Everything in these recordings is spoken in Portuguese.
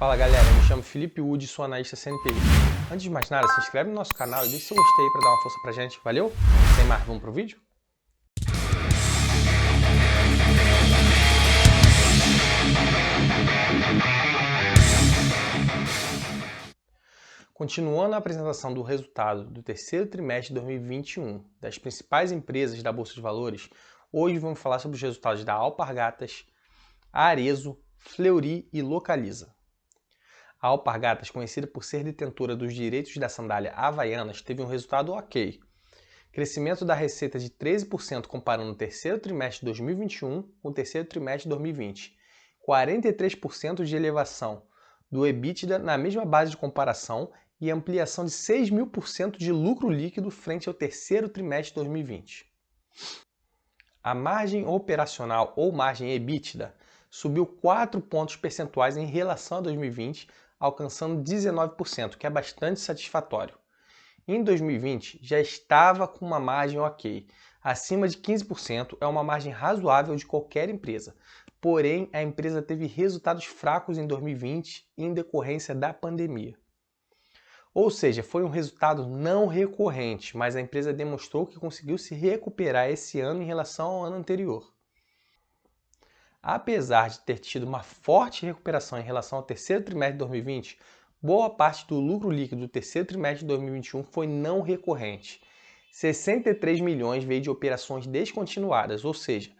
Fala galera, eu me chamo Felipe Wood, sou analista CNPI. Antes de mais nada, se inscreve no nosso canal e deixa seu gostei para dar uma força pra gente, valeu? Sem mais, vamos pro vídeo? Continuando a apresentação do resultado do terceiro trimestre de 2021 das principais empresas da Bolsa de Valores, hoje vamos falar sobre os resultados da Alpargatas, Arezo, Fleury e Localiza. A Alpargatas, conhecida por ser detentora dos direitos da sandália Havaianas, teve um resultado ok. Crescimento da receita de 13% comparando o terceiro trimestre de 2021 com o terceiro trimestre de 2020. 43% de elevação do EBITDA na mesma base de comparação e ampliação de 6.000% de lucro líquido frente ao terceiro trimestre de 2020. A margem operacional ou margem EBITDA subiu 4 pontos percentuais em relação a 2020, alcançando 19%, que é bastante satisfatório. Em 2020, já estava com uma margem ok. Acima de 15% é uma margem razoável de qualquer empresa. Porém, a empresa teve resultados fracos em 2020 em decorrência da pandemia. Ou seja, foi um resultado não recorrente, mas a empresa demonstrou que conseguiu se recuperar esse ano em relação ao ano anterior. Apesar de ter tido uma forte recuperação em relação ao terceiro trimestre de 2020, boa parte do lucro líquido do terceiro trimestre de 2021 foi não recorrente. 63 milhões veio de operações descontinuadas, ou seja,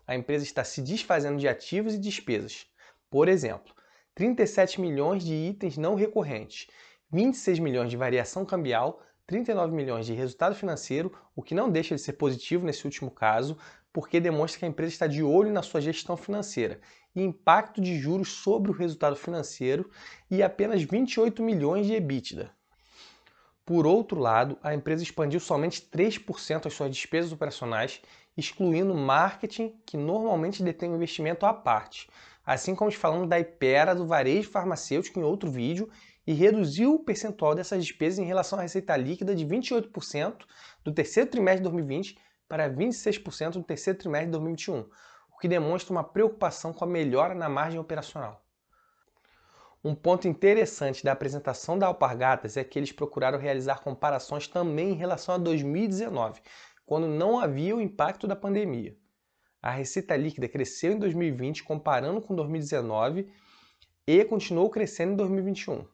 a empresa está se desfazendo de ativos e despesas. Por exemplo, 37 milhões de itens não recorrentes, 26 milhões de variação cambial, 39 milhões de resultado financeiro, o que não deixa de ser positivo nesse último caso, porque demonstra que a empresa está de olho na sua gestão financeira e impacto de juros sobre o resultado financeiro e apenas 28 milhões de EBITDA. Por outro lado, a empresa expandiu somente 3% as suas despesas operacionais, excluindo marketing, que normalmente detém um investimento à parte, assim como falamos da Hypera do varejo farmacêutico em outro vídeo, e reduziu o percentual dessas despesas em relação à receita líquida de 28% do terceiro trimestre de 2020 para 26% no terceiro trimestre de 2021, o que demonstra uma preocupação com a melhora na margem operacional. Um ponto interessante da apresentação da Alpargatas é que eles procuraram realizar comparações também em relação a 2019, quando não havia o impacto da pandemia. A receita líquida cresceu em 2020 comparando com 2019 e continuou crescendo em 2021.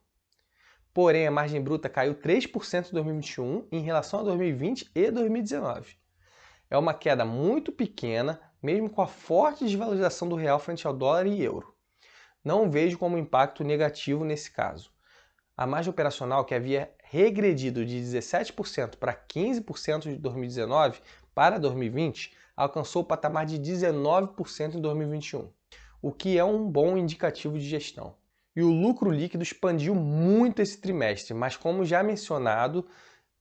Porém, a margem bruta caiu 3% em 2021 em relação a 2020 e 2019. É uma queda muito pequena, mesmo com a forte desvalorização do real frente ao dólar e euro. Não vejo como impacto negativo nesse caso. A margem operacional, que havia regredido de 17% para 15% de 2019 para 2020, alcançou o patamar de 19% em 2021, o que é um bom indicativo de gestão. E o lucro líquido expandiu muito esse trimestre, mas como já mencionado,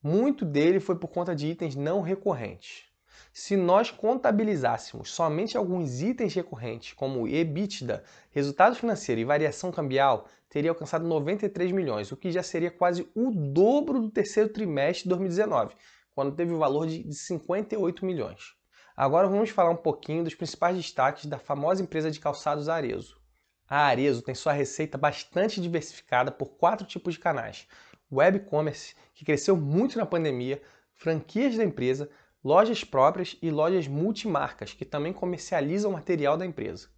muito dele foi por conta de itens não recorrentes. Se nós contabilizássemos somente alguns itens recorrentes, como EBITDA, resultado financeiro e variação cambial, teria alcançado 93 milhões, o que já seria quase o dobro do terceiro trimestre de 2019, quando teve o valor de 58 milhões. Agora vamos falar um pouquinho dos principais destaques da famosa empresa de calçados Arezo. A Arezo tem sua receita bastante diversificada por 4 tipos de canais: web commerce, que cresceu muito na pandemia, franquias da empresa, lojas próprias e lojas multimarcas, que também comercializam o material da empresa.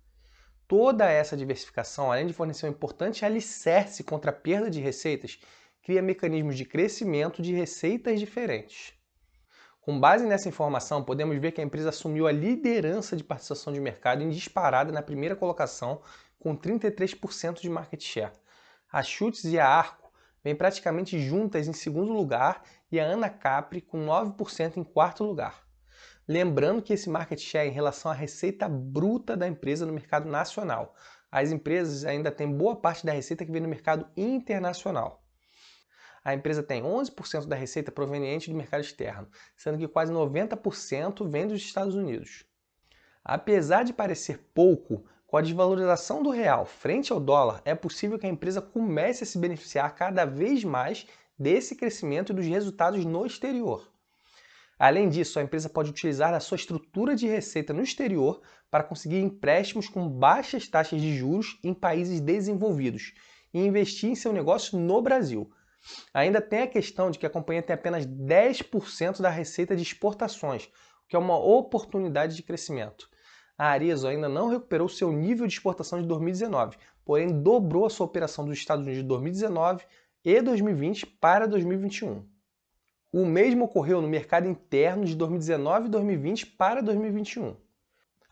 Toda essa diversificação, além de fornecer um importante alicerce contra a perda de receitas, cria mecanismos de crescimento de receitas diferentes. Com base nessa informação, podemos ver que a empresa assumiu a liderança de participação de mercado em disparada na primeira colocação, com 33% de market share. A Schutz e a Arco vêm praticamente juntas em segundo lugar e a Anacapri com 9% em quarto lugar. Lembrando que esse market share é em relação à receita bruta da empresa no mercado nacional. As empresas ainda têm boa parte da receita que vem no mercado internacional. A empresa tem 11% da receita proveniente do mercado externo, sendo que quase 90% vem dos Estados Unidos. Apesar de parecer pouco, com a desvalorização do real frente ao dólar, é possível que a empresa comece a se beneficiar cada vez mais desse crescimento e dos resultados no exterior. Além disso, a empresa pode utilizar a sua estrutura de receita no exterior para conseguir empréstimos com baixas taxas de juros em países desenvolvidos, e investir em seu negócio no Brasil. Ainda tem a questão de que a companhia tem apenas 10% da receita de exportações, o que é uma oportunidade de crescimento. A Arezzo ainda não recuperou seu nível de exportação de 2019, porém dobrou a sua operação dos Estados Unidos de 2019 e 2020 para 2021. O mesmo ocorreu no mercado interno de 2019 e 2020 para 2021.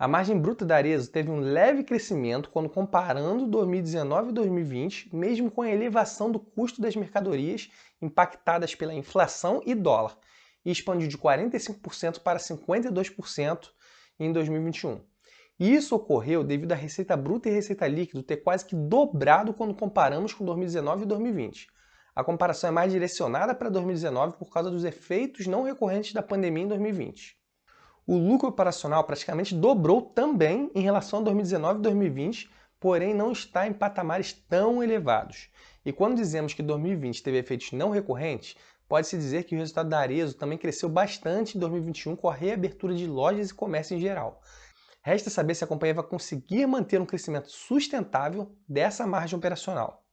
A margem bruta da Arezzo teve um leve crescimento quando comparando 2019 e 2020, mesmo com a elevação do custo das mercadorias impactadas pela inflação e dólar, e expandiu de 45% para 52% em 2021. Isso ocorreu devido à receita bruta e receita líquida ter quase que dobrado quando comparamos com 2019 e 2020. A comparação é mais direcionada para 2019 por causa dos efeitos não recorrentes da pandemia em 2020. O lucro operacional praticamente dobrou também em relação a 2019 e 2020, porém não está em patamares tão elevados. E quando dizemos que 2020 teve efeitos não recorrentes, pode-se dizer que o resultado da Arezzo também cresceu bastante em 2021 com a reabertura de lojas e comércio em geral. Resta saber se a companhia vai conseguir manter um crescimento sustentável dessa margem operacional.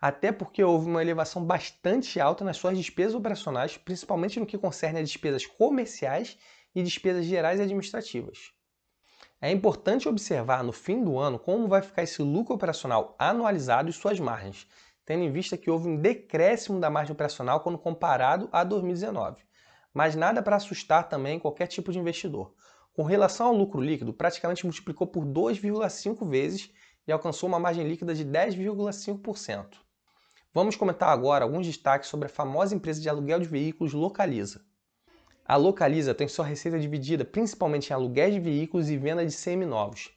Até porque houve uma elevação bastante alta nas suas despesas operacionais, principalmente no que concerne a despesas comerciais e despesas gerais e administrativas. É importante observar no fim do ano como vai ficar esse lucro operacional anualizado e suas margens, tendo em vista que houve um decréscimo da margem operacional quando comparado a 2019. Mas nada para assustar também qualquer tipo de investidor. Com relação ao lucro líquido, praticamente multiplicou por 2,5 vezes e alcançou uma margem líquida de 10,5%. Vamos comentar agora alguns destaques sobre a famosa empresa de aluguel de veículos Localiza. A Localiza tem sua receita dividida principalmente em aluguéis de veículos e venda de seminovos.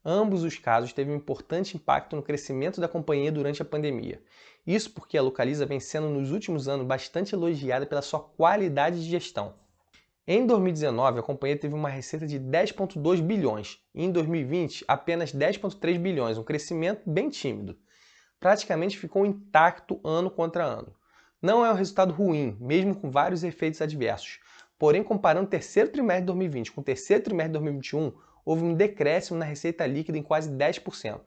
Ambos os casos teve um importante impacto no crescimento da companhia durante a pandemia. Isso porque a Localiza vem sendo nos últimos anos bastante elogiada pela sua qualidade de gestão. Em 2019, a companhia teve uma receita de 10,2 bilhões e em 2020 apenas 10,3 bilhões, um crescimento bem tímido. Praticamente ficou intacto ano contra ano. Não é um resultado ruim, mesmo com vários efeitos adversos. Porém, comparando o terceiro trimestre de 2020 com o terceiro trimestre de 2021, houve um decréscimo na receita líquida em quase 10%.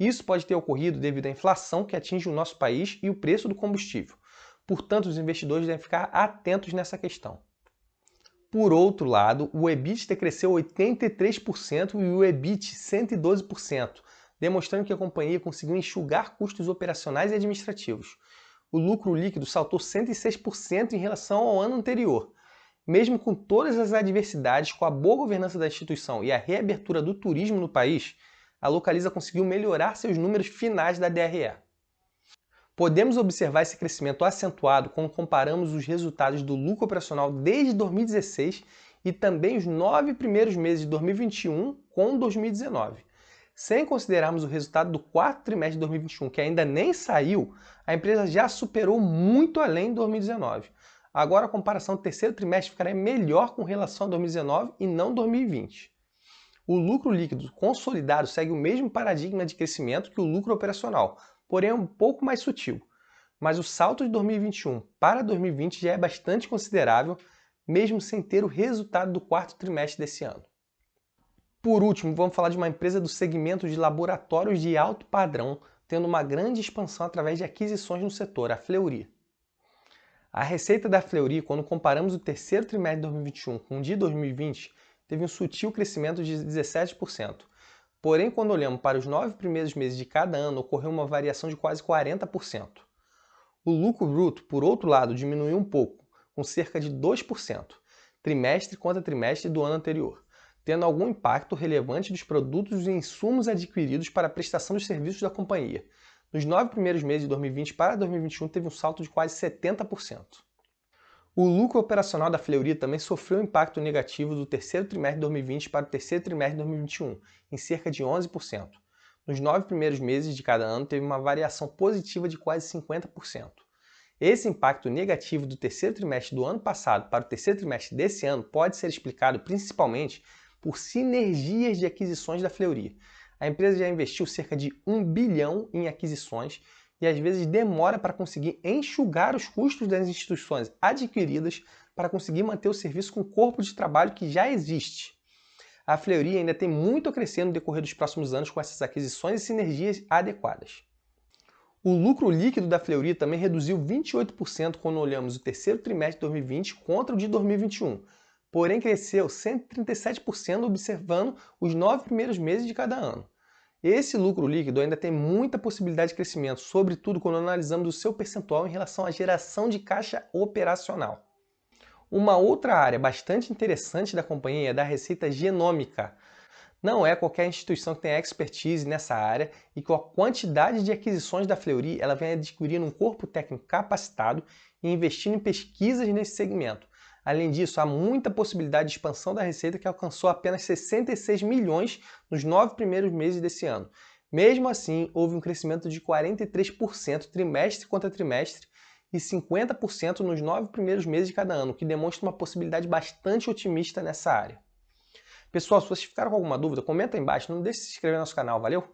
Isso pode ter ocorrido devido à inflação que atinge o nosso país e o preço do combustível. Portanto, os investidores devem ficar atentos nessa questão. Por outro lado, o EBITDA cresceu 83% e o EBIT 112%, demonstrando que a companhia conseguiu enxugar custos operacionais e administrativos. O lucro líquido saltou 106% em relação ao ano anterior. Mesmo com todas as adversidades, com a boa governança da instituição e a reabertura do turismo no país, a Localiza conseguiu melhorar seus números finais da DRE. Podemos observar esse crescimento acentuado quando comparamos os resultados do lucro operacional desde 2016 e também os 9 primeiros meses de 2021 com 2019. Sem considerarmos o resultado do quarto trimestre de 2021, que ainda nem saiu, a empresa já superou muito além de 2019. Agora a comparação do terceiro trimestre ficará melhor com relação a 2019 e não 2020. O lucro líquido consolidado segue o mesmo paradigma de crescimento que o lucro operacional, porém é um pouco mais sutil. Mas o salto de 2021 para 2020 já é bastante considerável, mesmo sem ter o resultado do quarto trimestre desse ano. Por último, vamos falar de uma empresa do segmento de laboratórios de alto padrão, tendo uma grande expansão através de aquisições no setor, a Fleury. A receita da Fleury, quando comparamos o terceiro trimestre de 2021 com o de 2020, teve um sutil crescimento de 17%. Porém, quando olhamos para os 9 primeiros meses de cada ano, ocorreu uma variação de quase 40%. O lucro bruto, por outro lado, diminuiu um pouco, com cerca de 2%, trimestre contra trimestre do ano anterior, tendo algum impacto relevante dos produtos e insumos adquiridos para a prestação dos serviços da companhia. Nos 9 primeiros meses de 2020 para 2021 teve um salto de quase 70%. O lucro operacional da Fleury também sofreu um impacto negativo do terceiro trimestre de 2020 para o terceiro trimestre de 2021, em cerca de 11%. Nos 9 primeiros meses de cada ano teve uma variação positiva de quase 50%. Esse impacto negativo do terceiro trimestre do ano passado para o terceiro trimestre desse ano pode ser explicado principalmente por sinergias de aquisições da Fleury. A empresa já investiu cerca de 1 bilhão em aquisições e às vezes demora para conseguir enxugar os custos das instituições adquiridas para conseguir manter o serviço com o corpo de trabalho que já existe. A Fleury ainda tem muito a crescer no decorrer dos próximos anos com essas aquisições e sinergias adequadas. O lucro líquido da Fleury também reduziu 28% quando olhamos o terceiro trimestre de 2020 contra o de 2021, porém cresceu 137% observando os 9 primeiros meses de cada ano. Esse lucro líquido ainda tem muita possibilidade de crescimento, sobretudo quando analisamos o seu percentual em relação à geração de caixa operacional. Uma outra área bastante interessante da companhia é da receita genômica. Não é qualquer instituição que tenha expertise nessa área e com a quantidade de aquisições da Fleury, ela vem adquirindo um corpo técnico capacitado e investindo em pesquisas nesse segmento. Além disso, há muita possibilidade de expansão da receita que alcançou apenas 66 milhões nos 9 primeiros meses desse ano. Mesmo assim, houve um crescimento de 43% trimestre contra trimestre e 50% nos 9 primeiros meses de cada ano, o que demonstra uma possibilidade bastante otimista nessa área. Pessoal, se vocês ficaram com alguma dúvida, comenta aí embaixo, não deixe de se inscrever no nosso canal, valeu?